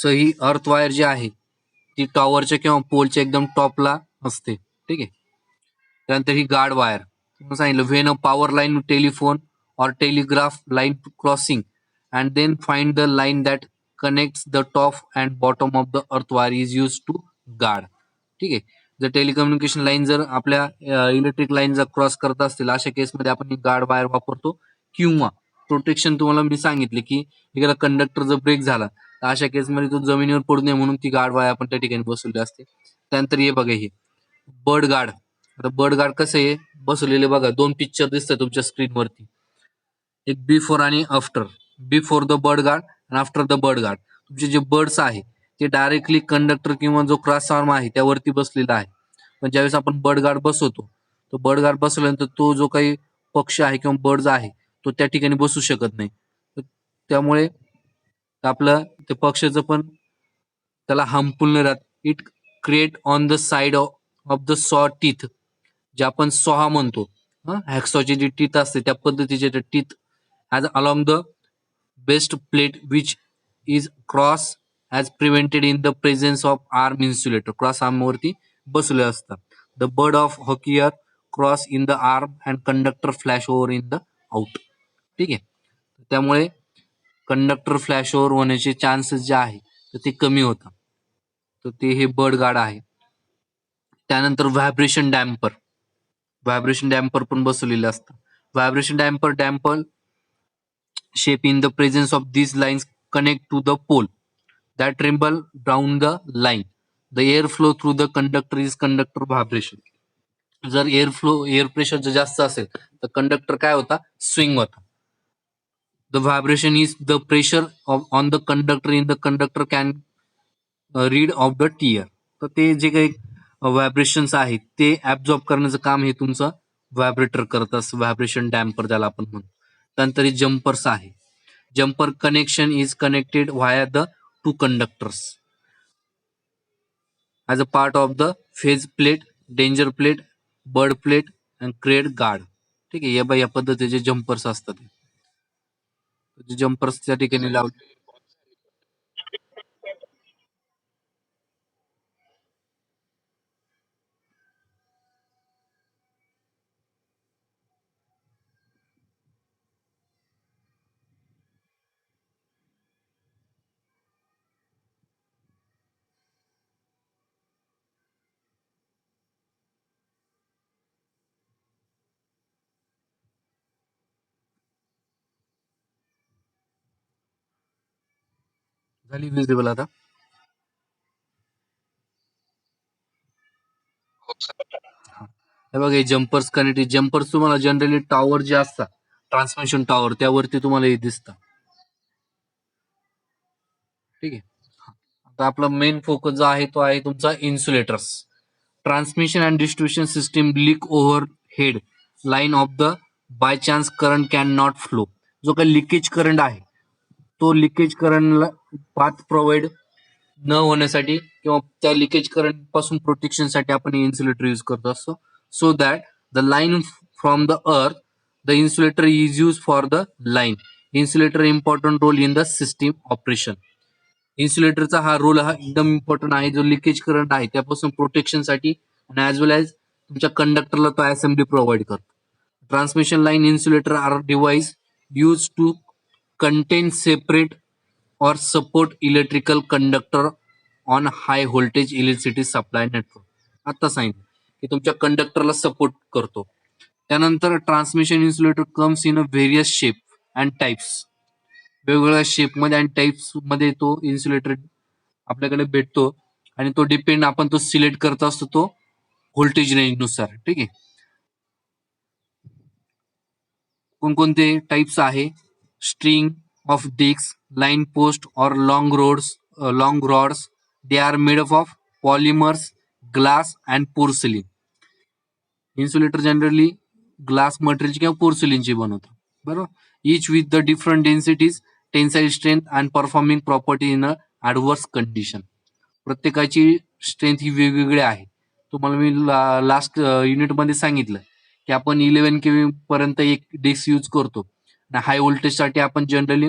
So ही earth wire जी आहे ती टॉवरच्या किंवा पोलच्या एकदम टॉपला असते. ठीक आहे. त्यानंतर ही गार्ड वायर सांगितलं, when a power line telephone or telegraph line crossing and then find the line that connects the top and bottom of the earth wire is used to guard. ठीक आहे. जर टेलिकम्युनिकेशन लाईन जर आपल्या electric line जर cross करत असतील अशा केसमध्ये आपण गार्ड वायर वापरतो. किंवा प्रोटेक्शन तुम्हाला मी सांगितले की एखादा कंडक्टर जर ब्रेक झाला तर अशा केसमध्ये तो जमिनीवर पडू नये म्हणून ती गार्ड वायर आपण त्या ठिकाणी बसवली असते. त्यानंतर हे बघा, हे बर्ड गार्ड. आता बर्ड गार्ड कसं आहे बसवलेले बघा, दोन पिक्चर दिसतात तुमच्या स्क्रीनवरती, एक बिफोर आणि after. Before the bird guard आणि आफ्टर द बर्ड गार्ड. तुमचे जे बर्ड्स आहे ते डायरेक्टली कंडक्टर किंवा जो क्रॉस आर्म आहे त्यावरती बसलेला आहे. पण ज्यावेळेस आपण बर्ड गार्ड बसवतो तो बर्ड गार्ड बसवल्यानंतर तो जो काही पक्षी आहे किंवा बर्ड्स आहे तो त्या ठिकाणी बसू शकत नाही. त्यामुळे आपलं ते पक्षाचं पण त्याला हार्मफुल नाही राहत. It create on the side of the सॉ टीथ, जे आपण सोहा म्हणतो, हॅक्सॉची जी टीथ असते त्या पद्धतीचे teeth as along the best plate which is cross as prevented in the presence of arm insulator. Cross arm वरती बसले असतात. द बर्ड ऑफ हॉकियर cross in the arm and conductor flash over in the out. ठीक आहे. त्यामुळे conductor flash over होण्याचे chances जे आहे तर ते कमी होतात. तर ते हे बर्ड गार्ड आहे. त्यानंतर व्हायब्रेशन डॅम्पर. व्हायब्रेशन डॅम्पर पण बसवलेले असतात. Vibration damper shape in the presence of these lines connect to the pole that tremble down the line. The air flow through the conductor is conductor vibration. जर air pressure जर जास्त असेल तर conductor काय होता, स्विंग होता. The vibration is the pressure on the conductor in the conductor can read off the tear. तर ते जे काही व्हायब्रेशन्स आहेत ते ऍब्झॉर्ब करण्याचं काम हे तुमचं व्हायब्रेटर करत असतं. व्हायब्रेशन डॅम्पर ज्याला आपण म्हणतो. त्यानंतर जम्पर्स आहे. Jumper connection is connected via the two conductors as a part of the phase plate, danger plate, bird plate and क्रेड गार्ड. ठीक आहे. या पद्धतीचे जम्पर्स असतात. जम्पर्स त्या ठिकाणी लावले. झाली विजिबल आता. हे बघा, जम्पर्स कनेक्टेड. जम्पर्स तुम्हाला जनरली टॉवर जे असतात ट्रान्समिशन टॉवर त्यावरती तुम्हाला हे दिसतात. ठीक आहे. आता आपला मेन फोकस जो आहे तो आहे तुमचा insulators. Transmission and distribution system leak over head line of the by chance current can not flow. जो काही लिकेज करंट आहे तो लिकेज करंटला पाथ प्रोव्हाइड न होण्यासाठी किंवा त्या लिकेज करंट पासून प्रोटेक्शनसाठी आपण इन्सुलेटर यूज करत असतो. So that the line from the earth the insulator is use for the line. Insulator important role in the system operation. इन्सुलेटरचा हा रोल हा एकदम इम्पॉर्टंट आहे. जो लिकेज करंट आहे त्यापासून प्रोटेक्शनसाठी आणि ॲज वेल एज तुमच्या कंडक्टरला तो असेंब्ली प्रोव्हाइड करतो. Transmission line insulator are device use to contain separate और support electrical conductor on high voltage electricity supply network. आता सांगितलं की तुमच्या कंडक्टरला सपोर्ट करतो. त्यानंतर transmission insulator comes in a various shape and types. वेगवेगळ्या शेपमध्ये आणि टाइप्स मध्ये तो इन्सुलेटर आपल्याकडे भेटतो आणि तो डिपेंड आपण तो सिलेक्ट करत असतो तो व्होल्टेज रेंज नुसार. ठीक आहे. कोणकोणते टाइप्स आहे, string of discs, line post और long rods. They are made up of polymers, glass and porcelain. Insulator generally glass मटेरियलची किंवा पोर्सिलिनची बनवतात. बरोबर. Each with the different densities, tensile strength and performing property in a adverse condition. प्रत्येकाची strength ही वेगवेगळी आहे. तुम्हाला मी लास्ट युनिटमध्ये सांगितलं की आपण 11 kV पर्यंत एक डिस्क यूज करतो. हाय व्होल्टेजसाठी आपण generally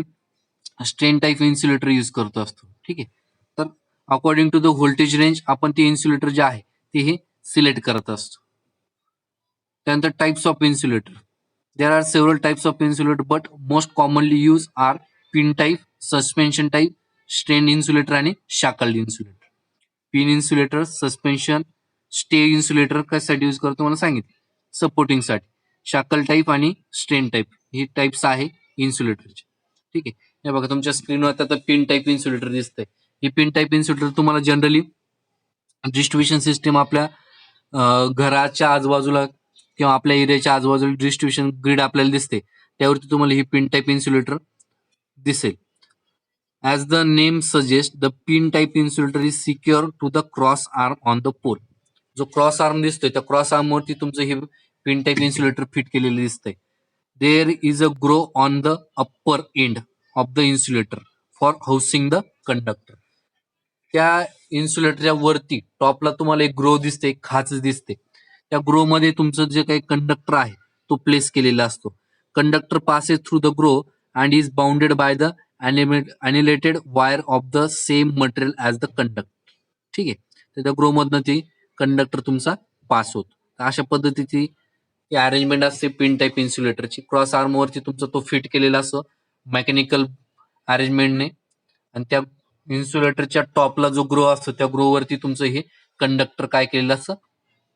strain type insulator use करतो असतो. ठीक आहे. According to the voltage range आपण ते इन्सुलेटर जे आहे ते हे सिलेक्ट करत असतो. त्यानंतर types of insulator. There are several types of insulator but most commonly use are pin type, suspension type, strain insulator आणि shackled insulator. Pin insulator, suspension, stay insulator कशासाठी यूज करतो मला सांगितलं, सपोर्टिंगसाठी. शाकल टाईप आणि स्ट्रेन टाईप ही types आहे इन्सुलेटरचे. ठीक आहे. हे बघा तुमच्या स्क्रीनवर आता पिन टाईप इन्सुलेटर दिसतंय. ही पिन टाईप इन्सुलेटर तुम्हाला जनरली डिस्ट्रीब्युशन सिस्टीम आपल्या घराच्या आजूबाजूला किंवा आपल्या एरियाच्या आजूबाजूला डिस्ट्रीब्युशन ग्रीड आपल्याला दिसते, त्यावरती तुम्हाला ही पिन टाईप इन्सुलेटर दिसेल. As the name suggest the pin type insulator is secure to the cross arm on the pole. जो क्रॉस आर्म दिसतोय त्या क्रॉस आर्मवरती तुमचं हे पिन टाईप इन्सुलेटर फिट केलेलं दिसतंय. There is a groove on the upper end of the insulator for housing the conductor. त्या इन्सुलेटरच्या वरती टॉपला तुम्हाला एक ग्रो दिसते, एक खाच दिसते. त्या ग्रो मध्ये तुमचं जे काही कंडक्टर आहे तो प्लेस केलेला असतो. Conductor passes through the groove and is bounded by the annealed wire of the same material as the conductor. ठीक आहे. तर त्या ग्रो मधनं ती कंडक्टर तुमचा पास होतो. अशा पद्धतीची अरेंजमेंट असते पिन टाईप इन्सुलेटरची. क्रॉस आर्मवरती तुमचा तो फिट केलेला असतो मेकॅनिकल अरेंजमेंटने, आणि त्या इन्सुलेटरच्या टॉपला जो ग्रो असतो त्या ग्रोवरती तुमचं हे कंडक्टर काय केलेलं असतं,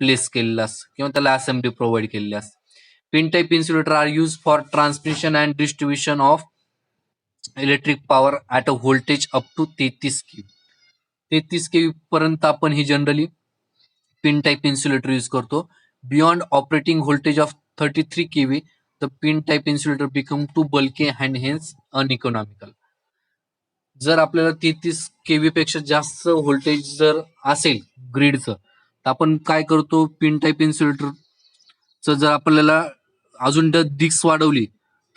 प्लेस केलेलं असतं किंवा त्याला असेंब्ली प्रोव्हाइड केलेली असते. Pin type insulator are use for transmission and distribution of electric power at a voltage up to 33 kV. 33 kV पर्यंत आपण ही generally pin type insulator use करतो. Beyond operating voltage of 33 kV the pin type insulator become too bulky and hence uneconomical. जर आपल्याला 33 kV पेक्षा जास्त voltage जर असेल ग्रीडचं, तर आपण काय करतो, पिन टाईप इन्सुलेटरचं जर आपल्याला अजून डिक्स वाढवली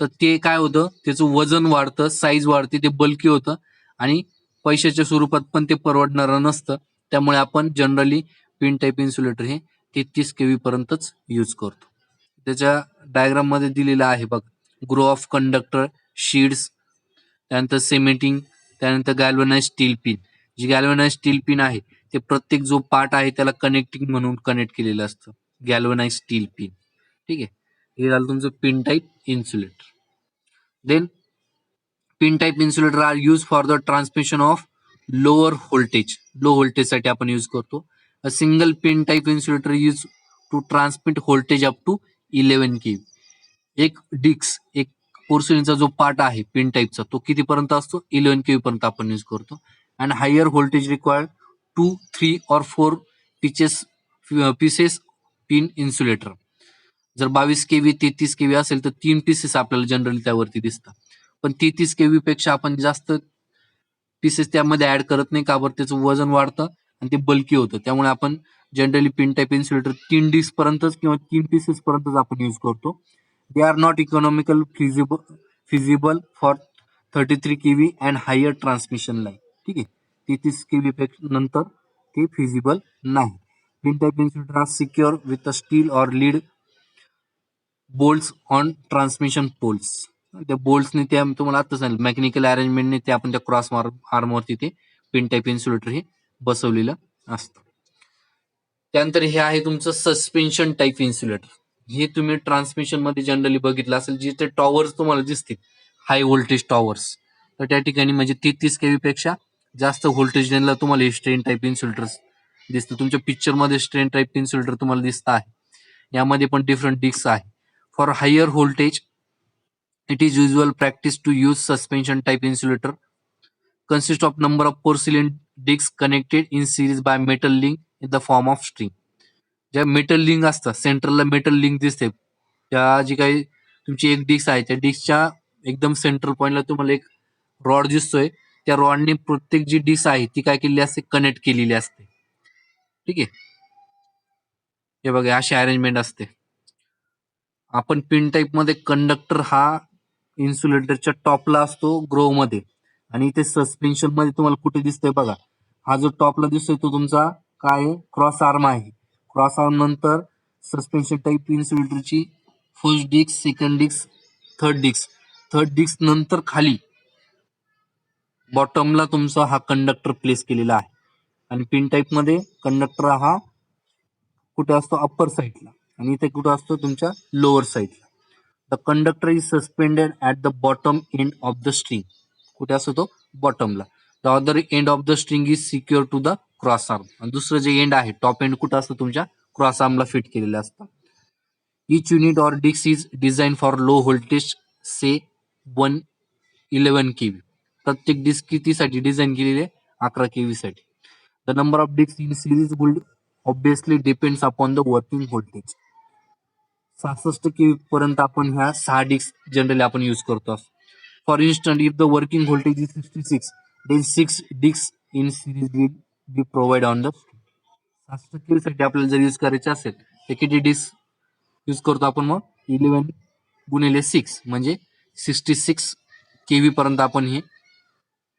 तर ते काय होतं, त्याचं वजन वाढतं, साईज वाढते, ते बल्की होतं आणि पैशाच्या स्वरूपात पण ते परवडणारं नसतं. त्यामुळे आपण जनरली पिन टाईप इन्सुलेटर हे 33 kV पर्यंतच यूज करतो. त्याच्या डायग्राम मध्ये दिलेलं आहे बघ, ग्रो ऑफ कंडक्टर, शीड्स, त्यानंतर सिमेंटिंग, त्यानंतर गॅल्वनाइज स्टील पिन. जी गॅल्वनाइज स्टील पिन आहे ते प्रत्येक जो पार्ट आहे त्याला कनेक्टिंग म्हणून कनेक्ट केलेलं असतं, गॅल्वनाइज स्टील पिन. ठीक आहे. हे झालं तुमचं pin type insulator. Then pin type insulator are use for the transmission of lower voltage. Low व्होल्टेजसाठी आपण यूज करतो. A single pin type insulator use to transmit voltage up to 11 kV. एक डिक्स, एक पोर्सिलीनचा जो पार्ट आहे पिन टाईपचा तो कितीपर्यंत असतो, 11 kV पर्यंत आपण यूज करतो. And higher voltage required 2, 3 or 4 pieces pin insulator. जर 22 kV 33 kV असेल तर 3 पीसेस आपल्याला जनरली त्यावरती दिसतात. पण 33 kV पेक्षा आपण जास्त पीसेस त्यामध्ये ऍड करत नाही, का बरं, त्याचं वजन वाढतं आणि ते बल्की होतं. त्यामुळे आपण generally pin type insulator 3 disk पर्यंतच किंवा 3 पीसेस पर्यंतच आपण यूज करतो. They are not economical feasible for 33 kV and higher transmission line. ठीक आहे. 33 kV पेक्षा नंतर ते फिजिबल नाही. Pin type insulator are secure with a steel or lead bolts on transmission poles. त्या बोल्ट्सने ते तुम्हाला आता सांगितलं मेकॅनिकल अरेंजमेंटने ते आपण त्या क्रॉस आर्मवरती ते पिन टाईप इन्सुलेटर हे बसवलेलं असतं. त्यानंतर हे आहे तुमचं सस्पेन्शन टाईप इन्सुलेटर. हे तुम्ही ट्रान्समिशन मध्ये जनरली बघितलं असेल, जिथे टॉवर्स तुम्हाला दिसतील, हाय व्होल्टेज टॉवर्स, तर त्या ठिकाणी म्हणजे 33 kV पेक्षा जास्त व्होल्टेज लेनला तुम्हाला हे स्ट्रेन टाईप इन्सुलेटर दिसतं. तुमच्या पिक्चर मध्ये स्ट्रेन टाईप इन्सुलेटर तुम्हाला दिसत आहे. यामध्ये पण डिफरंट डिस्क आहे. For higher voltage it is usual practice to use suspension type insulator consist of number of porcelain discs connected in series by metal link in the form of string. ज्या metal link असतात, सेंटरला metal link दिसते, त्या जी काही तुमची एक disk आहे त्या डिस्कच्या एकदम सेंटर पॉइंटला तुम्हाला एक रॉड दिसतोय. त्या रॉडने प्रत्येक जी डिस्क आहे ती काय केलेली असते, कनेक्ट केलेली असते. ठीक आहे. हे बघा अशी अरेंजमेंट असते. आपण पिन टाईप मध्ये कंडक्टर हा इन्सुलेटरच्या टॉपला असतो ग्रो मध्ये, आणि इथे सस्पेन्शन मध्ये तुम्हाला कुठे दिसतोय बघा, हा जो टॉपला दिसतोय तो तुमचा काय आहे, क्रॉस आर्म आहे. क्रॉस आर्म नंतर सस्पेन्शन टाईप इन्सुलेटरची first disc, second disc, third disc नंतर खाली बॉटमला तुमचा हा कंडक्टर प्लेस केलेला आहे. आणि पिन टाईप मध्ये कंडक्टर हा कुठे असतो अप्पर साईडला आणि इथे कुठे असतो तुमच्या लोअर साईडला. The conductor is suspended at the bottom end of the string. कुठे असतो तो बॉटमला. The other end of the string is secure to the cross arm. आणि दुसरं जे एंड आहे टॉप एंड कुठं असतं तुमच्या क्रॉस आर्मला फिट केलेलं असतं. Each unit or disc is design for low voltage say 111 KV. प्रत्येक डिस्क कितीसाठी डिझाईन केलेली आहे 11 केव्ही साठी. The number of disc in series would obviously depends upon the working voltage. 66 KV पर्यंत आपण ह्या 6 डिस्क जनरली आपण यूज करतो. For instant if the working voltage is 66 then 6 disks in series will be provided on the. 66 kV साठी आपल्याला जर use करायचे असेल तर किती डिस्क यूज करतो आपण मग 11 गुणिले 6 म्हणजे 66 केव्ही पर्यंत आपण हे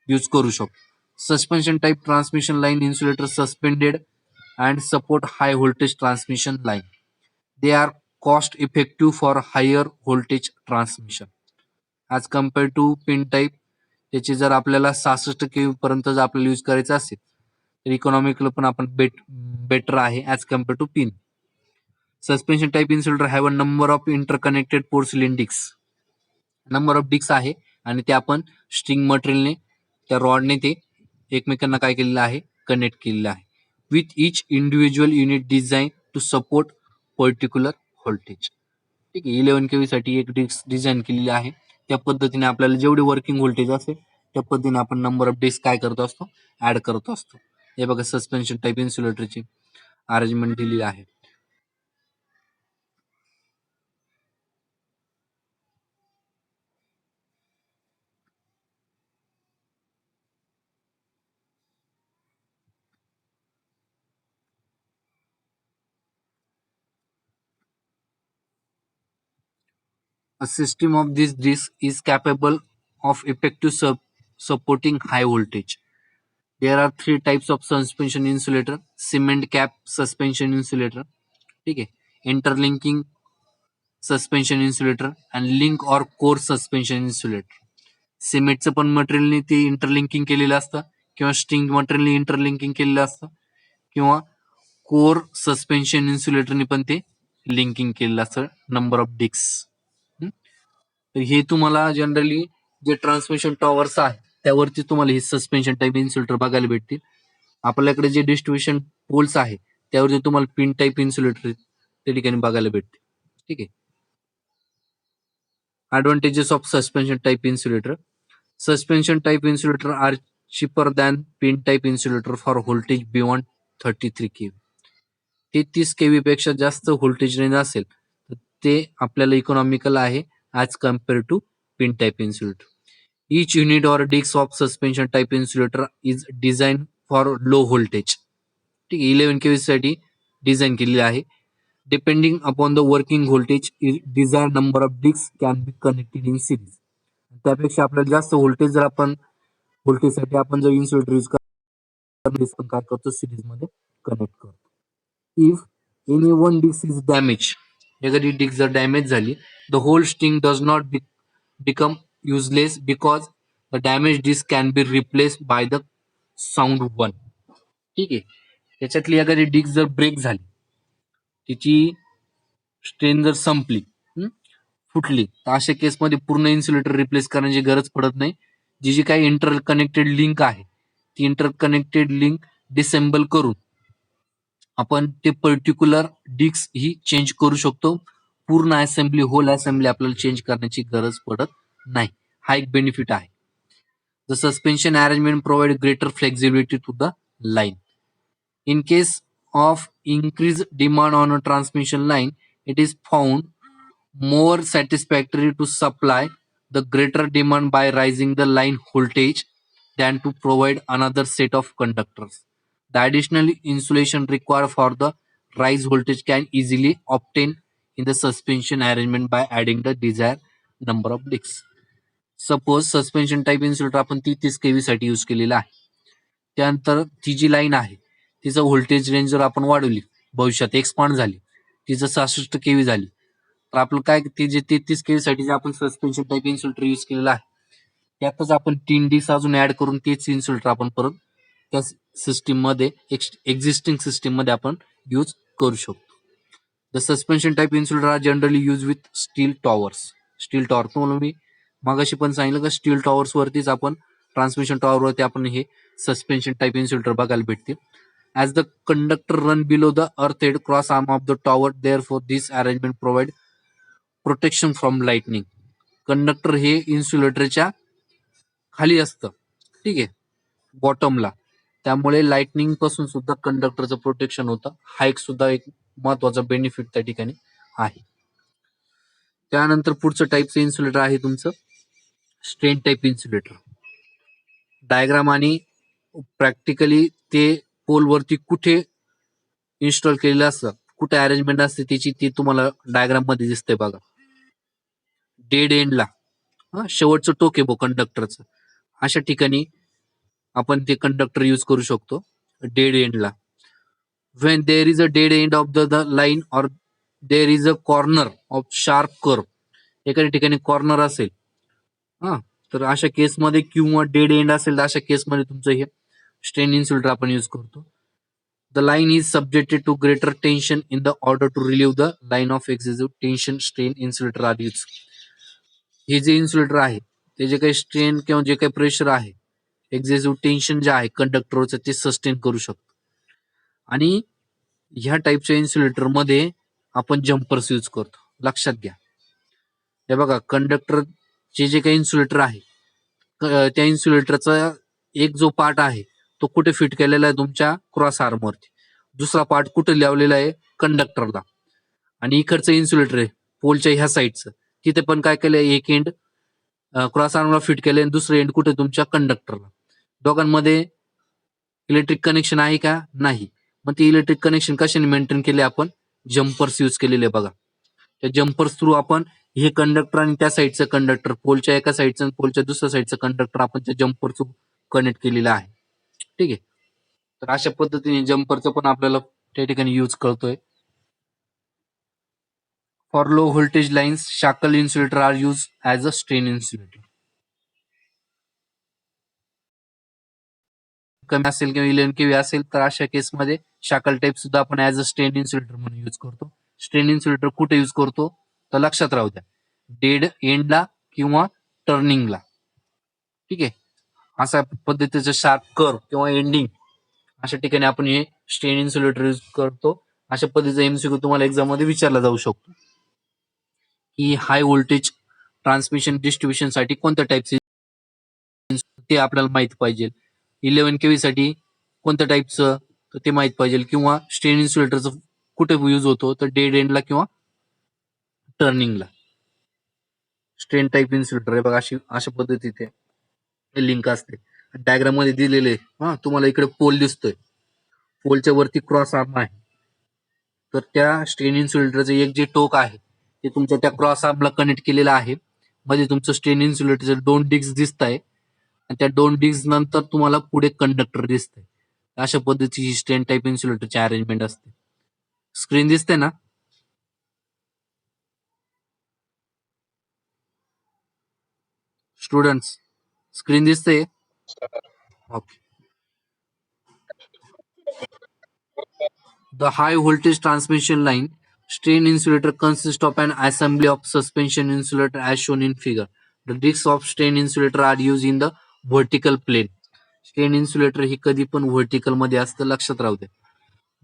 यूज करू शकतो. Suspension type transmission line insulator suspended and support high voltage transmission line. They are cost effective for higher voltage transmission as compare to pin type. त्याची जर आपल्याला 66 केव्ही पर्यंत जर आपल्याला यूज करायचं असेल तर इकॉनॉमिकल पण आपण बेटर आहे as compare to pin. Suspension type insulator have a number of interconnected porcelain disk. Number of disk आहे आणि ते आपण स्ट्रिंग मटेरियलने त्या रॉडने ते एकमेकांना काय केलेलं आहे कनेक्ट केलेलं आहे. With each individual unit design to support particular voltage. ठीक आहे. 11 केव्ही साठी एक डिस्क डिझाईन केलेली आहे. त्या पद्धतीने आपल्याला जेवढे वर्किंग व्होल्टेज असेल त्या पद्धतीने आपण नंबर ऑफ डिस्क काय करतो असतो ऍड करतो असतो. हे बघा सस्पेन्शन टाईप इन्सुलेटरची अरेंजमेंट दिलेली आहे. A system of this disk is capable of effective supporting high voltage. There are 3 types of suspension insulator. Cement cap suspension insulator, ठीक आहे, interlinking suspension insulator and link or core suspension insulator. सिमेंटचं पण मटेरियलने ते interlinking केलेलं असतं किंवा string मटेरियलने interlinking केलेलं असतं किंवा कोर सस्पेन्शन इन्सुलेटरने पण ते लिंकिंग केलेलं असतं नंबर ऑफ डिस्क. तर हे तुम्हाला जनरली जे ट्रान्समिशन टॉवर्स आहे त्यावरती तुम्हाला हे सस्पेन्शन टाईप इन्सुलेटर बघायला भेटतील. आपल्याकडे जे डिस्ट्रीब्युशन पोल्स आहे त्यावरती तुम्हाला पिन टाईप इन्सुलेटर त्या ठिकाणी बघायला भेटते. ठीक आहे. Advantages of suspension type insulator. Suspension type insulator are cheaper than pin type insulator for voltage beyond 33 kV. 33 kV पेक्षा जास्त व्होल्टेज रेंज असेल तर ते आपल्याला इकॉनॉमिकल आहे as compare to pin type insulator. Each unit or disc of suspension type insulator is designed for low voltage. ठीक आहे. 11 kV साठी डिझाईन केलेली आहे. Depending upon the working voltage, desired number of discs can be connected in series. त्यापेक्षा आपल्याला जास्त voltage जर आपण व्होल्टेजसाठी आपण जर इन्सुलेटर यूज करतो काय करतो सिरीज मध्ये कनेक्ट करतो. If any one disk is damage, एखादी डिस्क जर डॅमेज झाली the whole string does not become useless because the damage disk can be replace by the sound one. ठीक आहे. त्याच्यातली एखादी डिस्क जर ब्रेक झाली तिची स्ट्रेन जर संपली फुटली तर अशा केसमध्ये पूर्ण इन्सुलेटर रिप्लेस करण्याची गरज पडत नाही. जी काही इंटरकनेक्टेड लिंक आहे ती इंटरकनेक्टेड लिंक डिसेंबल करून आपण ते पर्टिक्युलर डिस्क ही चेंज करू शकतो. पूर्ण असेंब्ली होल असेंब्ली आपल्याला चेंज करण्याची गरज पडत नाही. हा एक बेनिफिट आहे. The suspension arrangement provide greater flexibility to the line. In case of increased demand on a transmission line, it is found more satisfactory to supply the greater demand by raising the line voltage than to provide another set of conductors. The additional insulation required for the rise voltage can easily obtain in the suspension arrangement by adding the desired number of discs. Suppose suspension type insulator आपण 33 kV साठी use केलेला आहे. त्यानंतर ती जी line आहे तिचं voltage range जर आपण वाढवली भविष्यात एक्सपांड झाली तिचं 66 केव्ही झाली तर आपलं काय ते जे 33 केव्ही साठी जे आपण सस्पेन्शन टाईप इन्सुलेटर यूज केलेलं आहे त्यातच आपण 3 डिस्क अजून ऍड करून तेच इन्सुलेटर आपण परत त्या सिस्टीम मध्ये एक्झिस्टिंग सिस्टीम मध्ये आपण यूज करू शकतो. The suspension type insulator are generally use with steel towers. Steel tower तुम्हाला मी मागाशी पण सांगितलं का स्टील टॉवर्स वरतीच आपण ट्रान्समिशन टॉवर वरती आपण हे सस्पेन्शन टाईप इन्सुलेटर बघायला भेटतील. As the conductor run below the earth head cross arm of the tower, therefore this arrangement provide protection from lightning. Conductor हे इन्सुलेटरच्या खाली असतं, ठीक आहे, बॉटमला. त्यामुळे लाइटनिंग पासून सुद्धा कंडक्टरचं प्रोटेक्शन होतं. हा एक सुद्धा एक महत्वाचा बेनिफिट त्या ठिकाणी आहे. त्यानंतर पुढचं टाईपचं इन्सुलेटर आहे तुमचं स्ट्रेन टाईप इन्सुलेटर. डायग्राम आणि प्रॅक्टिकली ते पोलवरती कुठे इन्स्टॉल केलेलं असतं, कुठे अरेंजमेंट असते त्याची ती तुम्हाला डायग्राम मध्ये दिसते बघा. डेड एंडला शेवटचं टोक आहे कंडक्टरचं, अशा ठिकाणी आपण ते कंडक्टर यूज करू शकतो डेड एंडला. When there is a dead end of the line or there is a corner of sharp curve, एखाद्या ठिकाणी कॉर्नर असेल तर अशा केसमध्ये किंवा डेड एंड असेल तर अशा केसमध्ये तुमचं हे स्ट्रेन इन्सुलेटर आपण यूज करतो. The line is subjected to greater tension in the order to relieve the line of excessive tension. Strain insulator are used. हे जे इन्सुलेटर आहे ते जे काही स्ट्रेन किंवा जे काही प्रेशर आहे, एक्झेसिव्ह टेन्शन जे आहे कंडक्टरचं ते सस्टेन करू शकतो. आणि ह्या टाईपच्या इन्सुलेटर मध्ये आपण जम्पर्स यूज करतो. लक्षात घ्या, हे बघा कंडक्टरचे जे काही इन्सुलेटर आहे त्या इन्सुलेटरचा एक जो पार्ट आहे तो कुठे फिट केलेला आहे तुमच्या क्रॉस आर्मवरती, दुसरा पार्ट कुठे लावलेला आहे कंडक्टरला, आणि इकडचं इन्सुलेटर आहे पोलच्या ह्या साईडचं तिथे पण काय केलंय एक एंड क्रॉस आर्मला फिट केलंय आणि दुसरं एंड कुठे तुमच्या कंडक्टरला. दोघांमध्ये इलेक्ट्रिक कनेक्शन आहे का? नाही. मग ते इलेक्ट्रिक कनेक्शन कशाने मेंटेन केले? आपण जम्पर्स यूज केलेले बघा. त्या जम्पर्स थ्रू आपण हे कंडक्टर आणि त्या साईडचं कंडक्टर, पोलच्या एका साईडचं आणि पोलच्या दुसऱ्या साईडचं कंडक्टर आपण त्या जम्पर थ्रू कनेक्ट केलेलं आहे, ठीक आहे. तर अशा पद्धतीने जम्परचं पण आपल्याला त्या ठिकाणी यूज करतोय. For low voltage lines shackle insulator are use as a strain insulator. कमी असेल किंवा 11 kV असेल तर अशा केसमध्ये शाकल टाईप सुद्धा आपण ऍज अ स्ट्रेन इन्सुलेटर म्हणून यूज करतो. स्ट्रेन इन्सुलेटर कुठे यूज करतो तर लक्षात राहू द्या, डेड एंडला किंवा टर्निंगला, ठीक आहे. अशा पद्धतीचं शार्प कर्व किंवा एंडिंग अशा ठिकाणी आपण हे स्ट्रेन इन्सुलेटर यूज करतो. अशा पद्धतीचा एमसीक्यू तुम्हाला एक्झाम मध्ये विचारला जाऊ शकतो की हाय व्होल्टेज ट्रान्समिशन डिस्ट्रीब्युशन साठी कोणत्या टाईपचे ते आपल्याला माहित पाहिजे. 11 kV साठी कोणत्या टाईपचं ते माहित पाहिजे, किंवा स्ट्रेन इन्सुलेटरचं कुठे यूज होतो तर डेड एंडला किंवा टर्निंगला. स्ट्रेन टाईप इन्सुलेटर आहे बघा, अशा पद्धतीने लिंक असते डायग्राम मध्ये दिलेले. तुम्हाला इकडे पोल दिसतोय, पोलच्या वरती क्रॉस आर्म आहे, तर त्या स्ट्रेन इन्सुलेटरचं एक जे टोक आहे ते तुमच्या त्या क्रॉस आर्मला कनेक्ट केलेलं आहे. मध्ये तुमचं स्ट्रेन इन्सुलेटरचे 2 डिस्क दिसत आहे आणि त्या 2 डिस्क नंतर तुम्हाला पुढे कंडक्टर दिसतंय. अशा पद्धतीची स्ट्रेन टाईप इन्सुलेटरची अरेंजमेंट असते. स्क्रीन दिसते ना? स्टुडंट्स, स्क्रीन दिसते? Okay. The high voltage transmission line strain insulator consists of an assembly of suspension insulator as shown in figure. The discs of strain insulator are used in the vertical plane. Strain insulator ही कधी पण vertical मध्ये असतं, लक्षात राहू दे.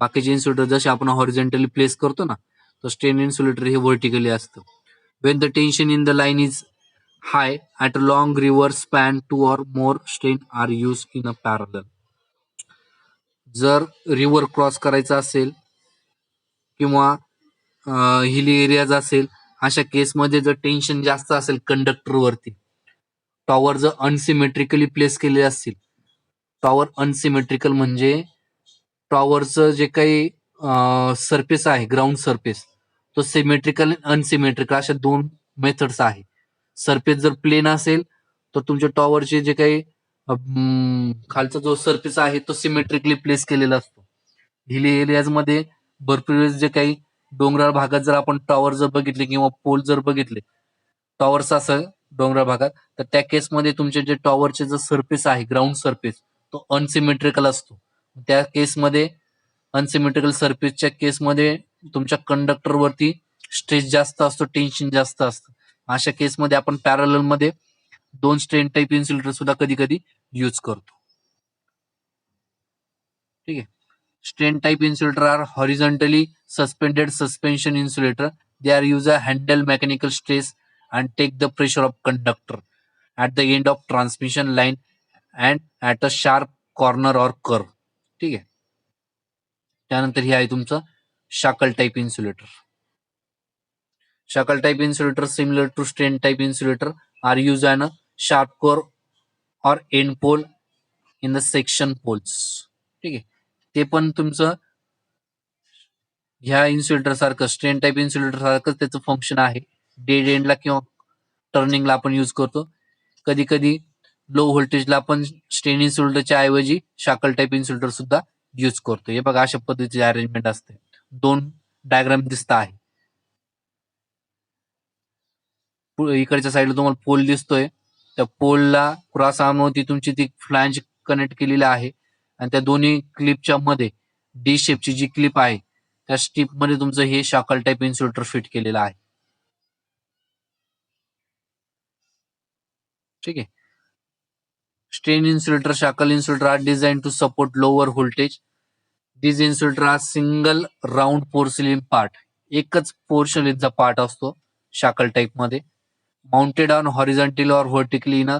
बाकीचे insulator जसे आपण हॉरिझॉन्टली प्लेस करतो ना, तर स्ट्रेन इन्सुलेटर हे व्हर्टिकली असतं. When the tension in the line is high at a long reverse span, 2 or more strain are used in a parallel. जर रिव्हर क्रॉस करायचा असेल किंवा हिली एरियाज असेल, अशा केसमध्ये जर टेन्शन जास्त असेल कंडक्टरवरती, टॉवर जर अनसिमेट्रिकली प्लेस केले असतील, टॉवर अनसिमेट्रिकल म्हणजे टॉवरचं जे काही सरफेस आहे ग्राउंड सरफेस तो सिमेट्रिकल आणि अनसिमेट्रिकल अशा 2 मेथड्स आहे. सरफेस जर प्लेन असेल तर तुमच्या टॉवरचे जे काही खालचा जो सरफेस आहे तो सिमेट्रिकली प्लेस केलेला असतो. हिली एरियाज मध्ये भरपूर जे काही डोंगराळ भागात जर आपण टॉवर जर बघितले किंवा पोल जर बघितले टॉवर्स असं डोंगराळ भागात, तर त्या केसमध्ये तुमचे जे टॉवरचे जे सरफेस आहे ग्राउंड सरफेस तो अनसिमेट्रिकल असतो. त्या केसमध्ये अनसिमेट्रिकल सरफेसच्या केसमध्ये तुमच्या कंडक्टरवरती स्ट्रेस जास्त असतो, टेन्शन जास्त असतं. अशा केसमध्ये आपण पॅरलल मध्ये 2 स्ट्रेन टाईप इन्सुलेटर सुद्धा कधी कधी यूज करतो. ठीक आहे. Strain type insulator are horizontally suspended suspension insulator. They are used to handle mechanical stress and take the pressure of conductor at the end of transmission line and at a sharp corner or curve. ठीक आहे. त्यानंतर हे आहे तुमचं shackle type insulator. Shackle type insulator similar to strain type insulator are use on a sharp corner or end pole in the section poles. ठीक आहे. ते पण तुमचं ह्या इन्सुलेटर सारखं स्ट्रेन टाईप इन्सुलेटर सारखं त्याचं फंक्शन आहे. डेड एंडला किंवा टर्निंगला आपण यूज करतो. कधी कधी लो व्होल्टेजला आपण स्ट्रेन इन्सुलेटरच्या ऐवजी शाकल टाईप इन्सुलेटर सुद्धा यूज करतो. हे बघा अशा पद्धतीचे अरेंजमेंट असते. 2 डायग्राम दिसत आहे. इकडच्या साईडला तुम्हाला पोल दिसतोय. त्या पोलला क्रॉस आर्मवरती तुमची ती फ्लॅंज कनेक्ट केलेली आहे आणि त्या दोन्ही क्लिपच्या मध्ये डी शेपची जी क्लिप आहे त्या स्ट्रीप मध्ये तुमचं हे शाकल टाईप इन्सुलेटर फिट केलेलं आहे. ठीक आहे. Strain insulator, shackle insulator are design to support lower voltage. This insulator are single round porcelain part. एकच पोर्सिलिनचा पार्ट असतो शाकल टाईप मध्ये. Mounted on horizontally or vertically in a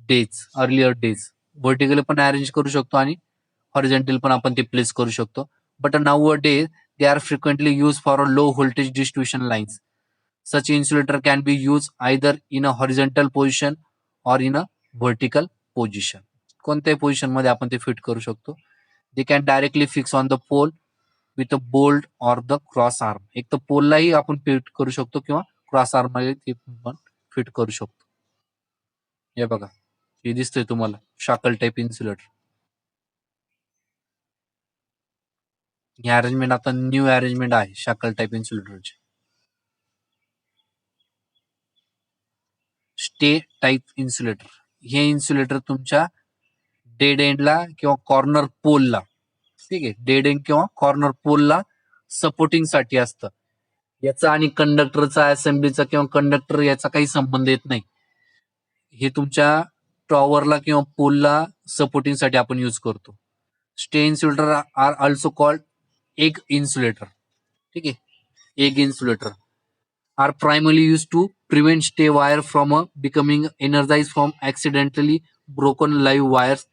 days, earlier days. Vertically पण arrange करू शकतो आणि horizontal पण आपण ते प्लेस करू शकतो. But now a day they are frequently used for a low voltage distribution lines. Such insulator can be used either in a horizontal position or in a vertical position. कोणत्याही position मध्ये आपण ते fit करू शकतो. They can directly fix on the pole with a bolt or the cross arm. एक तर पोललाही आपण fit करू शकतो किंवा क्रॉस आर्म मध्ये ते पण फिट करू शकतो. हे बघा, हे दिसतंय तुम्हाला शाकल टाईप इन्सुलेटर. ही अरेंजमेंट आता न्यू अरेंजमेंट आहे शाकल टाईप इन्सुलेटरची. Stay type insulator. हे इन्सुलेटर तुमच्या डेड एंडला किंवा कॉर्नर पोलला, ठीक आहे, डेड एंड किंवा कॉर्नर पोलला सपोर्टिंग साठी असतं. याचा आणि कंडक्टरचा असेंब्लीचा किंवा कंडक्टर याचा काही संबंध येत नाही. हे तुमच्या टॉवरला किंवा पोलला सपोर्टिंग साठी आपण यूज करतो. Stay insulator are also called egg insulator. ठीक आहे. Egg insulator are primarily used to prevent stay wire from becoming energized from accidentally broken live wires.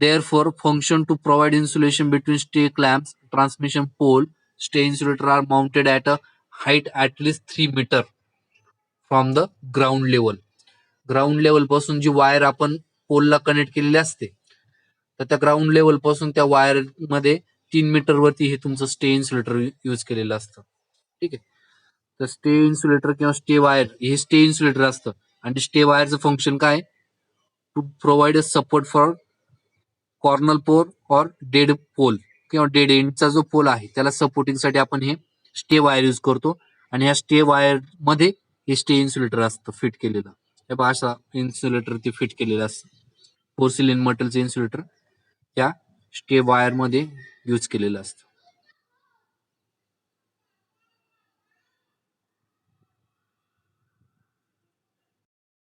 Therefore, function to provide insulation between stay clamps, transmission pole. Stay insulator are mounted at a height at least 3 meter from the ground level. Ground level पासून जी wire आपण पोलला connect केलेली असते तर त्या ground level पासून त्या wire मध्ये 3 मीटर वरती हे तुमचं स्टे इन्सुलेटर यूज केलेलं असतं. ठीक आहे. तर स्टे इन्सुलेटर किंवा स्टे वायर हे स्टे इन्सुलेटर असतं आणि स्टे वायरचं फंक्शन काय, to provide a support for corner pole or dead pole किंवा डेड एंडचा जो पोल आहे त्याला सपोर्टिंग साठी आपण हे स्टे वायर यूज करतो आणि या स्टे वायर मध्ये हे स्टे इन्सुलेटर असतं फिट केलेलं. हे बघा अशा इन्सुलेटर ते फिट केलेलं असतं. पोर्सिलिन मेटलचं इन्सुलेटर त्या स्टे वायर मध्ये यूज केलेलं असतं.